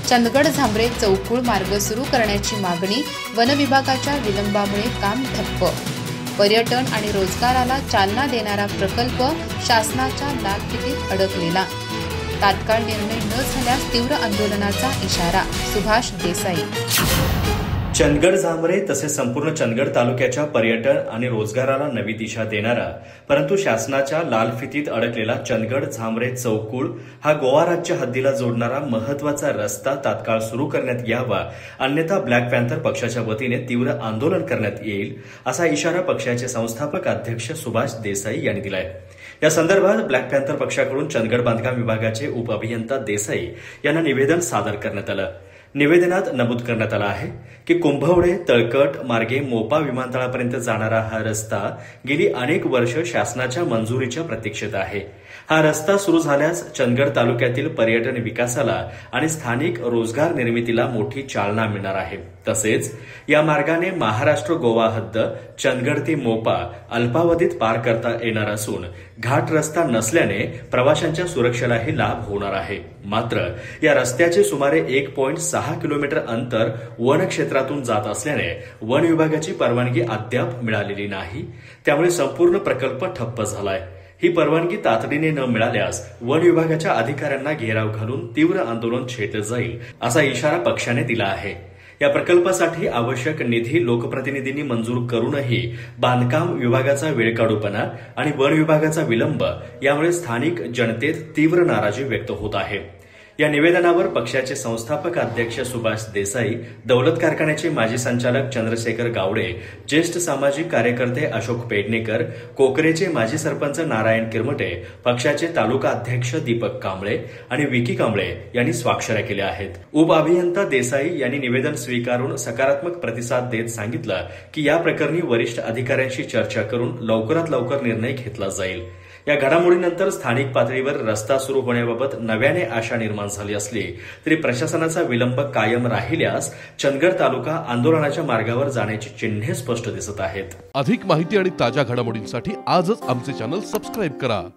चंदगड झांबरे चौकुळ मार्ग सुरू करण्याची मागणी, वनविभागाच्या विलंबामुळे काम ठप्प. पर्यटन आणि रोजगाराला चालना देणारा प्रकल्प शासनाच्या लालफितीत अडकलेला. तात्काळ निर्णय न झाल्यास तीव्र आंदोलनाचा इशारा, सुभाष देसाई. चंदगड झांबरे तसेच संपूर्ण चंदगड तालुक्याच्या पर्यटन आणि रोजगाराला नवी दिशा देणारा परंतु शासनाच्या लाल फितीत अडकलेला चंदगड झांबरे चौकुळ हा गोवा राज्य हद्दीला जोडणारा महत्वाचा रस्ता तात्काळ सुरू करण्यात यावा, अन्यथा ब्लॅक पॅन्थर पक्षाच्या वतीने तीव्र आंदोलन करण्यात येईल, असा इशारा पक्षाचे संस्थापक अध्यक्ष सुभाष देसाई यांनी दिलाय. या संदर्भात ब्लॅक पॅन्थर पक्षाकडून चंदगड बांधकाम विभागाचे उपअभियंता देसाई यांना निवेदन सादर करण्यात आलं. निवेदनात नमूद करण्यात आलं आहे की कुंभवडे तळकट मार्गे मोपा विमानतळापर्यंत जाणारा हा रस्ता गेली अनेक वर्ष शासनाच्या मंजुरीच्या प्रतीक्षेत आहे. हा रस्ता सुरू झाल्यास चंदगड तालुक्यातील पर्यटन विकासाला आणि स्थानिक रोजगार निर्मितीला मोठी चालना मिळणार आहे. तसेच या मार्गाने महाराष्ट्र गोवा हद्द चंदगड ते मोपा अल्पावधीत पार करता येणार असून घाट रस्ता नसल्याने प्रवाशांच्या सुरक्षेलाही लाभ होणार आहे. मात्र या रस्त्याचे सुमारे 1.6 किलोमीटर अंतर वन क्षेत्रातून जात असल्याने वन विभागाची परवानगी अद्याप मिळालेली नाही. त्यामुळे संपूर्ण प्रकल्प ठप्प झालाय. ही परवानगी तातडीने न मिळाल्यास वन विभागाच्या अधिकाऱ्यांना घेराव घालून तीव्र आंदोलन छेडलं जाईल, असा इशारा पक्षाने दिला आहे. या प्रकल्पासाठी आवश्यक निधी लोकप्रतिनिधींनी मंजूर करूनही बांधकाम विभागाचा वेळकाढूपणा आणि वन विभागाचा विलंब यामुळे स्थानिक जनतेत तीव्र नाराजी व्यक्त होत आहे. या निवेदनावर पक्षाचे संस्थापक अध्यक्ष सुभाष देसाई, दौलत कारखान्याचे माजी संचालक चंद्रशेखर गावडे, ज्येष्ठ सामाजिक कार्यकर्ते अशोक पेडणेकर, कोकरेचे माजी सरपंच नारायण किरमटे, पक्षाचे तालुका अध्यक्ष दीपक कांबळे आणि विकी कांबळे यांनी स्वाक्षऱ्या केल्या आहेत. उपअभियंता देसाई यांनी निवेदन स्वीकारून सकारात्मक प्रतिसाद देत सांगितलं की या प्रकरणी वरिष्ठ अधिकाऱ्यांशी चर्चा करून लवकरात लवकर निर्णय घेतला जाईल. या घडामोडीनंतर स्थानिक पातळीवर रस्ता सुरू होण्याबाबत नव्याने आशा निर्माण झाली असली तरी प्रशासनाचा विलंब कायम राहिल्यास चंदगड तालुका आंदोलनाच्या मार्गावर जाण्याची चिन्हे स्पष्ट दिसत आहेत. अधिक माहिती आणि ताज्या घडामोडींसाठी आजच आमचे चॅनल सबस्क्राईब करा.